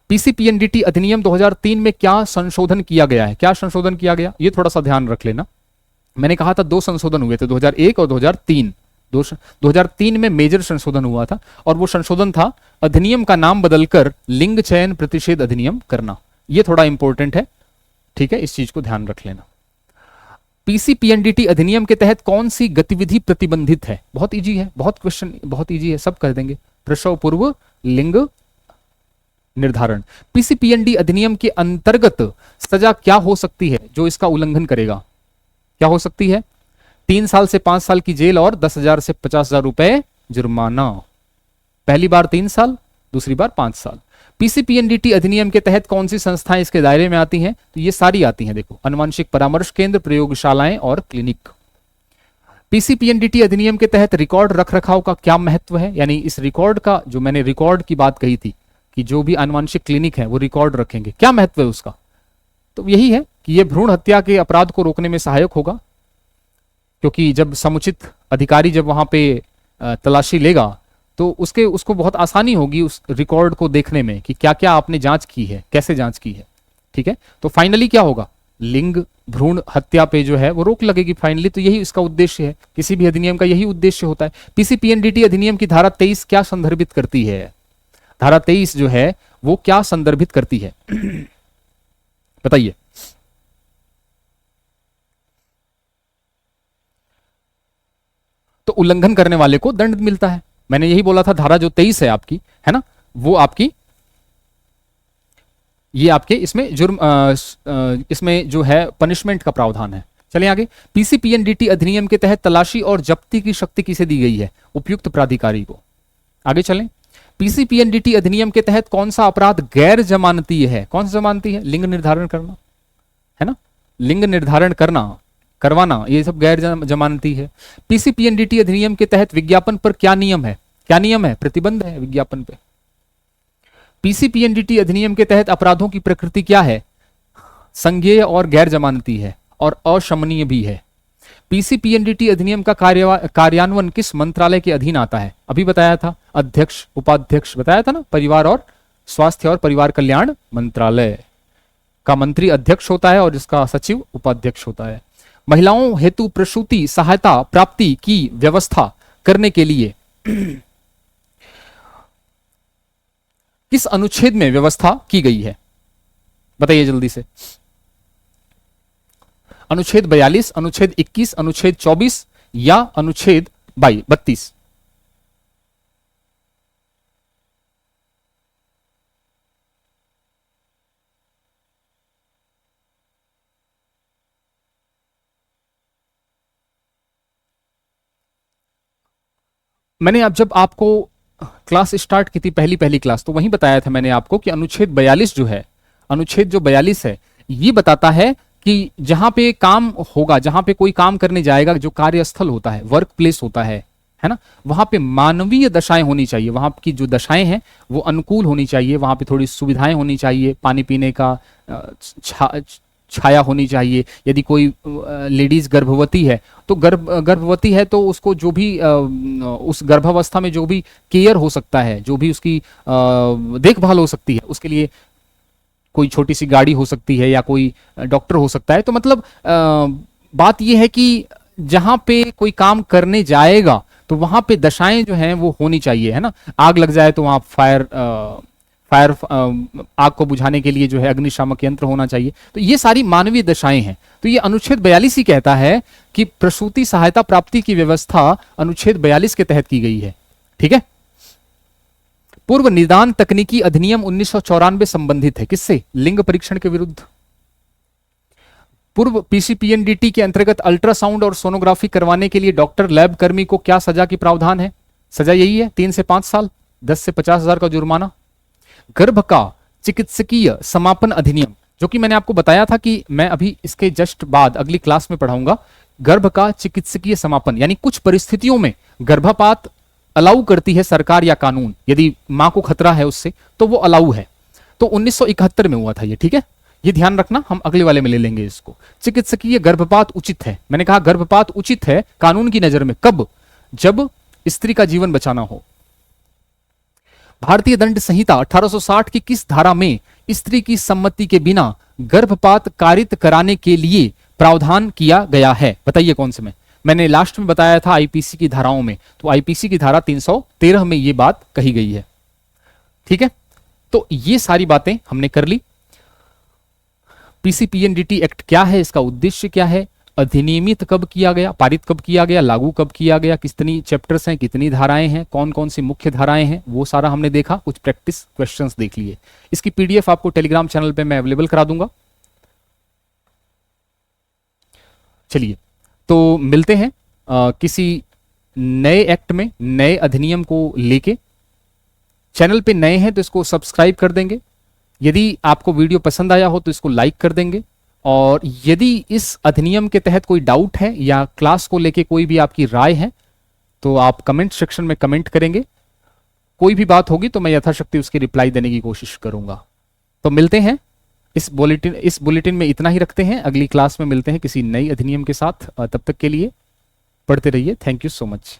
पीसीपीएनडीटी अधिनियम 2003 में क्या संशोधन किया गया है? क्या संशोधन किया गया, ये थोड़ा सा ध्यान रख लेना। मैंने कहा था 2 संशोधन हुए थे, 2001 और 2003। 2003 में मेजर संशोधन हुआ था, और वो संशोधन था अधिनियम का नाम बदलकर लिंग चयन प्रतिषेध अधिनियम करना। ये थोड़ा इंपॉर्टेंट है, ठीक है, इस चीज को ध्यान रख लेना। पीसीपीएनडीटी अधिनियम के तहत कौन सी गतिविधि प्रतिबंधित है? बहुत इजी है, बहुत क्वेश्चन बहुत इजी है, सब कर देंगे। प्रसव पूर्व लिंग निर्धारण। पीसीपीएनडी अधिनियम के अंतर्गत सजा क्या हो सकती है जो इसका उल्लंघन करेगा? क्या हो सकती है? 3 साल से 5 साल की जेल और 10,000 से 50,000 रुपए जुर्माना। पहली बार 3 साल, दूसरी बार 5 साल। पीसीपीएनडीटी अधिनियम के तहत कौन सी संस्थाएं इसके दायरे में आती हैं? तो ये सारी आती हैं, देखो, अनुवांशिक परामर्श केंद्र, प्रयोगशालाएं और क्लिनिक। पीसीपीएनडीटी अधिनियम के तहत रिकॉर्ड रखरखाव का क्या महत्व है? यानी इस रिकॉर्ड का, जो मैंने रिकॉर्ड की बात कही थी कि जो भी अनुवांशिक क्लिनिक है वो रिकॉर्ड रखेंगे, क्या महत्व है उसका? तो यही है कि यह भ्रूण हत्या के अपराध को रोकने में सहायक होगा, क्योंकि जब समुचित अधिकारी जब वहां पे तलाशी लेगा तो उसको बहुत आसानी होगी उस रिकॉर्ड को देखने में कि क्या क्या आपने जांच की है, कैसे जांच की है। ठीक है, तो फाइनली क्या होगा? लिंग भ्रूण हत्या पे जो है वो रोक लगेगी फाइनली। तो यही इसका उद्देश्य है, किसी भी अधिनियम का यही उद्देश्य होता है। पीसीपीएनडीटी अधिनियम की धारा 23 क्या संदर्भित करती है? धारा 23 जो है वो क्या संदर्भित करती है बताइए। तो उल्लंघन करने वाले को दंड मिलता है। मैंने यही बोला था, धारा जो 23 है आपकी, है ना, वो आपकी ये आपके इसमें जुर्म इसमें जो है पनिशमेंट का प्रावधान है। चलिए आगे। पीसीपीएनडीटी अधिनियम के तहत तलाशी और जब्ती की शक्ति किसे दी गई है? उपयुक्त प्राधिकारी को। आगे चलें। पीसीपीएनडीटी अधिनियम के तहत कौन सा अपराध गैर जमानती है? कौन सा जमानती है? लिंग निर्धारण करना, है ना, लिंग निर्धारण करवाना, ये सब गैर जमानती है। पीसीपीएनडीटी अधिनियम के तहत विज्ञापन पर क्या नियम है? क्या नियम है? प्रतिबंध है विज्ञापन पे। पीसीपीएनडीटी अधिनियम के तहत अपराधों की प्रकृति क्या है? संज्ञेय और गैर जमानती है और अशमनीय भी है। पीसीपीएनडीटी अधिनियम का कार्यान्वयन किस मंत्रालय के अधीन आता है? अभी बताया था, अध्यक्ष उपाध्यक्ष बताया था ना, परिवार और स्वास्थ्य और परिवार कल्याण मंत्रालय का मंत्री अध्यक्ष होता है और जिसका सचिव उपाध्यक्ष होता है। महिलाओं हेतु प्रसूति सहायता प्राप्ति की व्यवस्था करने के लिए किस अनुच्छेद में व्यवस्था की गई है? बताइए जल्दी से। अनुच्छेद 42, अनुच्छेद 21, अनुच्छेद 24 या अनुच्छेद 32? मैंने अब जब आपको क्लास स्टार्ट की थी, पहली क्लास, तो वहीं बताया था मैंने आपको कि अनुच्छेद 42 जो है, अनुच्छेद जो 42 है, ये बताता है कि जहां पे काम होगा, जहां पे कोई काम करने जाएगा, जो कार्यस्थल होता है, वर्क प्लेस होता है ना, वहां पे मानवीय दशाएं होनी चाहिए। वहां की जो दशाएं हैं वो अनुकूल होनी चाहिए, वहां पे थोड़ी सुविधाएं होनी चाहिए, पानी पीने का छाया होनी चाहिए। यदि कोई लेडीज गर्भवती है तो गर्भवती है तो उसको जो भी उस गर्भावस्था में जो भी केयर हो सकता है, जो भी उसकी देखभाल हो सकती है, उसके लिए कोई छोटी सी गाड़ी हो सकती है या कोई डॉक्टर हो सकता है। तो मतलब बात यह है कि जहां पे कोई काम करने जाएगा तो वहां पे दशाएं जो हैं वो होनी चाहिए, है ना। आग लग जाए तो वहां फायर आग को बुझाने के लिए जो है अग्निशामक यंत्र होना चाहिए। तो ये सारी मानवीय दशाएं हैं। तो ये अनुच्छेद 42 ही कहता है कि प्रसूति सहायता प्राप्ति की व्यवस्था अनुच्छेद 42 के तहत की गई है। ठीक है। पूर्व निदान तकनीकी अधिनियम 1994 संबंधित है किससे? लिंग परीक्षण के विरुद्ध। पूर्व पीसीपीएनडीटी के अंतर्गत अल्ट्रासाउंड और सोनोग्राफी करवाने के लिए डॉक्टर लैब कर्मी को क्या सजा की प्रावधान है? सजा यही है, 3 से 5 साल, 10 से 50,000 का जुर्माना। गर्भ का चिकित्सकीय समापन अधिनियम, जो कि मैंने आपको बताया था कि मैं अभी इसके जस्ट बाद अगली क्लास में पढ़ाऊंगा। गर्भ का चिकित्सकीय समापन यानी कुछ परिस्थितियों में गर्भपात अलाउ करती है सरकार या कानून, यदि मां को खतरा है उससे तो वो अलाउ है। तो 1971 में हुआ था ये। ठीक है, ये ध्यान रखना, हम अगले वाले में ले लेंगे इसको। चिकित्सकीय गर्भपात उचित है, मैंने कहा गर्भपात उचित है कानून की नजर में, कब? जब स्त्री का जीवन बचाना हो। भारतीय दंड संहिता 1860 की किस धारा में स्त्री की सम्मति के बिना गर्भपात कारित कराने के लिए प्रावधान किया गया है? बताइए कौन से में? मैंने लास्ट में बताया था आईपीसी की धाराओं में, तो आईपीसी की धारा 313 में यह बात कही गई है। ठीक है, तो ये सारी बातें हमने कर ली। पीसीपीएनडीटी एक्ट क्या है, इसका उद्देश्य क्या है, अधिनियमित कब किया गया, पारित कब किया गया, लागू कब किया गया, कितनी चैप्टर्स हैं, कितनी धाराएं हैं, कौन कौन सी मुख्य धाराएं हैं, वो सारा हमने देखा। कुछ प्रैक्टिस क्वेश्चंस देख लिए। इसकी पीडीएफ आपको टेलीग्राम चैनल पे मैं अवेलेबल करा दूंगा। चलिए, तो मिलते हैं किसी नए एक्ट में, नए अधिनियम को लेके। चैनल पे नए हैं तो इसको सब्सक्राइब कर देंगे। यदि आपको वीडियो पसंद आया हो तो इसको लाइक कर देंगे। और यदि इस अधिनियम के तहत कोई डाउट है या क्लास को लेके कोई भी आपकी राय है तो आप कमेंट सेक्शन में कमेंट करेंगे। कोई भी बात होगी तो मैं यथाशक्ति उसकी रिप्लाई देने की कोशिश करूंगा। तो मिलते हैं इस बुलेटिन में इतना ही रखते हैं। अगली क्लास में मिलते हैं किसी नई अधिनियम के साथ। तब तक के लिए पढ़ते रहिए। Thank you so much.